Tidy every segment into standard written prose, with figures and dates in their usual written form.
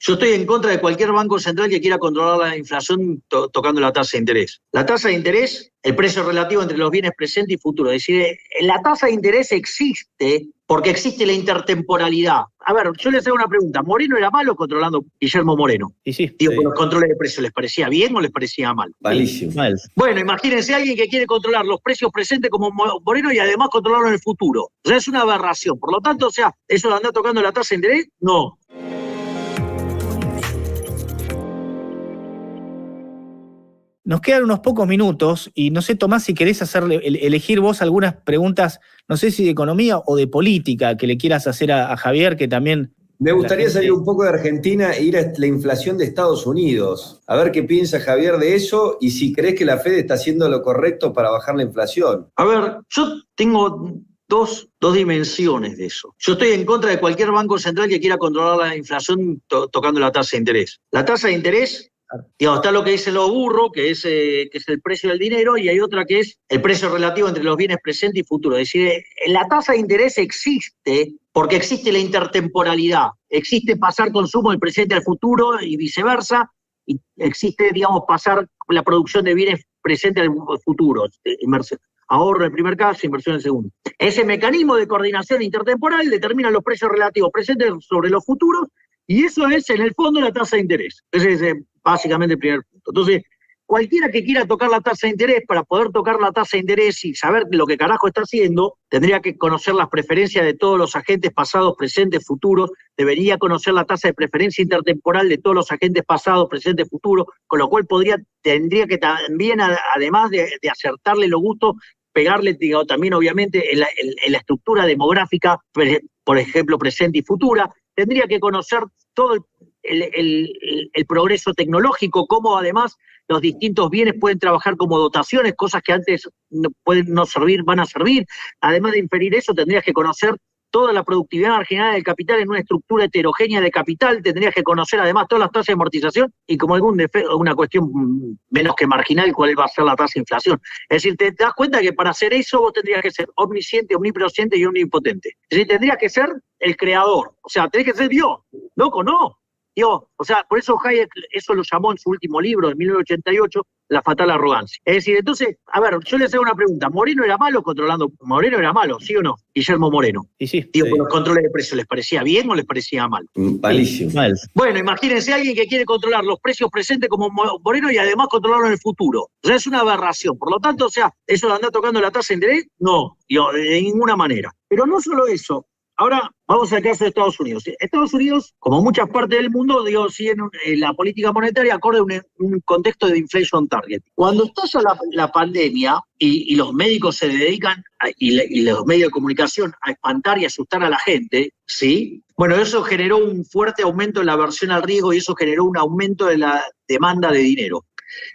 Yo estoy en contra de cualquier banco central que quiera controlar la inflación tocando la tasa de interés. La tasa de interés, el precio relativo entre los bienes presentes y futuros. Es decir, la tasa de interés existe porque existe la intertemporalidad. A ver, yo les hago una pregunta. ¿Moreno era malo controlando Guillermo Moreno? Y sí. Digo, sí. ¿Los controles de precios les parecía bien o les parecía mal? Malísimo. Mal. Bueno, imagínense a alguien que quiere controlar los precios presentes como Moreno y además controlarlo en el futuro. O sea, es una aberración. Por lo tanto, o sea, ¿eso de andar tocando la tasa de interés? No. Nos quedan unos pocos minutos y no sé, Tomás, si querés elegir vos algunas preguntas, no sé si de economía o de política, que le quieras hacer a Javier, que también... Me gustaría salir un poco de Argentina e ir a la inflación de Estados Unidos. A ver qué piensa Javier de eso y si crees que la Fed está haciendo lo correcto para bajar la inflación. A ver, yo tengo dos dimensiones de eso. Yo estoy en contra de cualquier banco central que quiera controlar la inflación tocando la tasa de interés. La tasa de interés... Digamos, está lo que dice lo burro, que es el precio del dinero, y hay otra que es el precio relativo entre los bienes presentes y futuros. Es decir, la tasa de interés existe porque existe la intertemporalidad. Existe pasar consumo del presente al futuro y viceversa, y existe, digamos, pasar la producción de bienes presentes al futuro. Ahorro en el primer caso, inversión en el segundo. Ese mecanismo de coordinación intertemporal determina los precios relativos presentes sobre los futuros, y eso es, en el fondo, la tasa de interés. Ese es básicamente el primer punto. Entonces, cualquiera que quiera tocar la tasa de interés, para poder tocar la tasa de interés y saber lo que carajo está haciendo, tendría que conocer las preferencias de todos los agentes pasados, presentes, futuros, debería conocer la tasa de preferencia intertemporal de todos los agentes pasados, presentes, futuros, con lo cual tendría que también, además de acertarle los gustos, pegarle, digo, también obviamente en la estructura demográfica, por ejemplo, presente y futura, tendría que conocer todo el progreso tecnológico, cómo además los distintos bienes pueden trabajar como dotaciones, cosas que antes pueden no servir, van a servir. Además de inferir eso, tendrías que conocer toda la productividad marginal del capital en una estructura heterogénea de capital, tendrías que conocer además todas las tasas de amortización y como una cuestión menos que marginal, cuál va a ser la tasa de inflación. Es decir, te das cuenta que para hacer eso vos tendrías que ser omnisciente, omnipresente y omnipotente. Es decir, tendrías que ser el creador, o sea, tenés que ser Dios, loco, no. Dios, o sea, por eso Hayek eso lo llamó en su último libro de 1988, La fatal arrogancia. Es decir, entonces, a ver, yo les hago una pregunta. ¿Moreno era malo controlando? ¿Moreno era malo, sí o no? Guillermo Moreno. Y sí. Digo, Sí. ¿por los controles de precios les parecía bien o les parecía mal? Malísimo. Mal. Bueno, imagínense a alguien que quiere controlar los precios presentes como Moreno y además controlarlo en el futuro. O sea, es una aberración. Por lo tanto, o sea, ¿eso de andar tocando la tasa de interés? No, digo, de ninguna manera. Pero no solo eso. Ahora vamos al caso de Estados Unidos. Estados Unidos, como muchas partes del mundo, digo, siguen la política monetaria acorde a un contexto de inflation target. Cuando estalla la pandemia y los médicos se dedican, y los medios de comunicación, a espantar y asustar a la gente, ¿sí? Bueno, eso generó un fuerte aumento en la aversión al riesgo y eso generó un aumento de la demanda de dinero.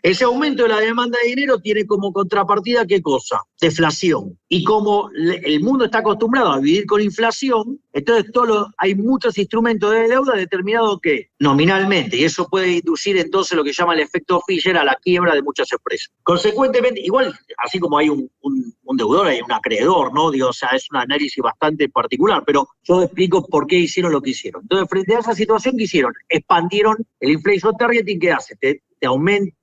Ese aumento de la demanda de dinero tiene como contrapartida, ¿qué cosa? Deflación. Y como el mundo está acostumbrado a vivir con inflación, entonces hay muchos instrumentos de deuda determinados que nominalmente, y eso puede inducir entonces lo que llama el efecto Fisher a la quiebra de muchas empresas. Consecuentemente, igual, así como hay un deudor, hay un acreedor, ¿no? Digo, o sea, es un análisis bastante particular, pero yo explico por qué hicieron lo que hicieron. Entonces, frente a esa situación, ¿qué hicieron? Expandieron el inflation targeting, ¿qué hace? Te aumenta.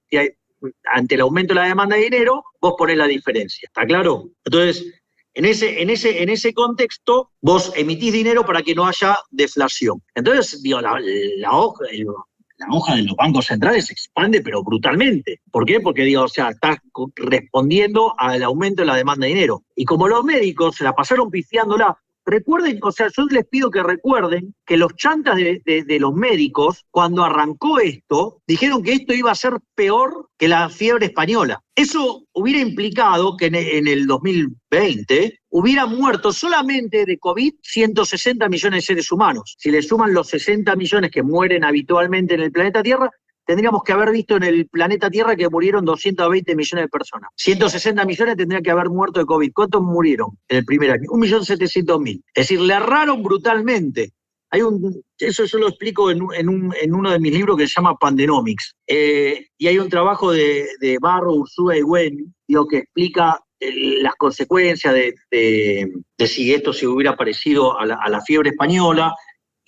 Ante el aumento de la demanda de dinero, vos ponés la diferencia, ¿está claro? Entonces, en ese contexto, vos emitís dinero para que no haya deflación. Entonces, digo, la hoja de los bancos centrales se expande, pero brutalmente. ¿Por qué? Porque, digo, o sea, está respondiendo al aumento de la demanda de dinero. Y como los médicos se la pasaron pifiándola, recuerden, o sea, yo les pido que recuerden que los chantas de los médicos, cuando arrancó esto, dijeron que esto iba a ser peor que la fiebre española. Eso hubiera implicado que en el 2020 hubieran muerto solamente de COVID 160 millones de seres humanos. Si le suman los 60 millones que mueren habitualmente en el planeta Tierra, tendríamos que haber visto en el planeta Tierra que murieron 220 millones de personas. 160 millones tendrían que haber muerto de COVID. ¿Cuántos murieron en el primer año? 1.700.000. Es decir, le erraron brutalmente. Eso yo lo explico en uno de mis libros que se llama Pandenomics. Y hay un trabajo de Barro, Ursúa y Wen, que explica las consecuencias de si esto se hubiera parecido a la fiebre española.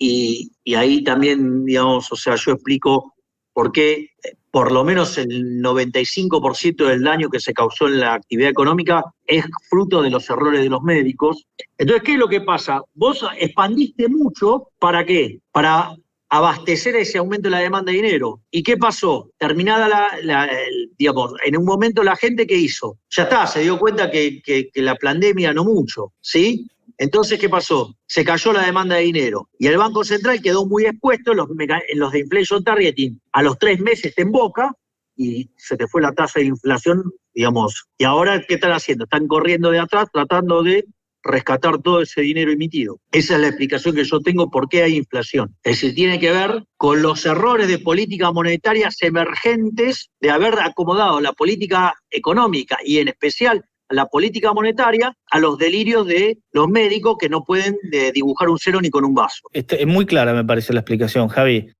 y ahí también, digamos, o sea, yo explico por qué por lo menos el 95% del daño que se causó en la actividad económica es fruto de los errores de los médicos. Entonces, ¿qué es lo que pasa? Vos expandiste mucho, ¿para qué? Para abastecer ese aumento de la demanda de dinero. ¿Y qué pasó? Terminada digamos, en un momento la gente, ¿qué hizo? Ya está, se dio cuenta que la pandemia no mucho, ¿sí? Entonces, ¿qué pasó? Se cayó la demanda de dinero y el Banco Central quedó muy expuesto en los de inflation targeting. A los 3 meses te emboca y se te fue la tasa de inflación, digamos. Y ahora, ¿qué están haciendo? Están corriendo de atrás tratando de rescatar todo ese dinero emitido. Esa es la explicación que yo tengo por qué hay inflación. Es decir, tiene que ver con los errores de políticas monetarias emergentes de haber acomodado la política económica y en especial la política monetaria a los delirios de los médicos que no pueden dibujar un cero ni con un vaso. Es muy clara, me parece, la explicación, Javi.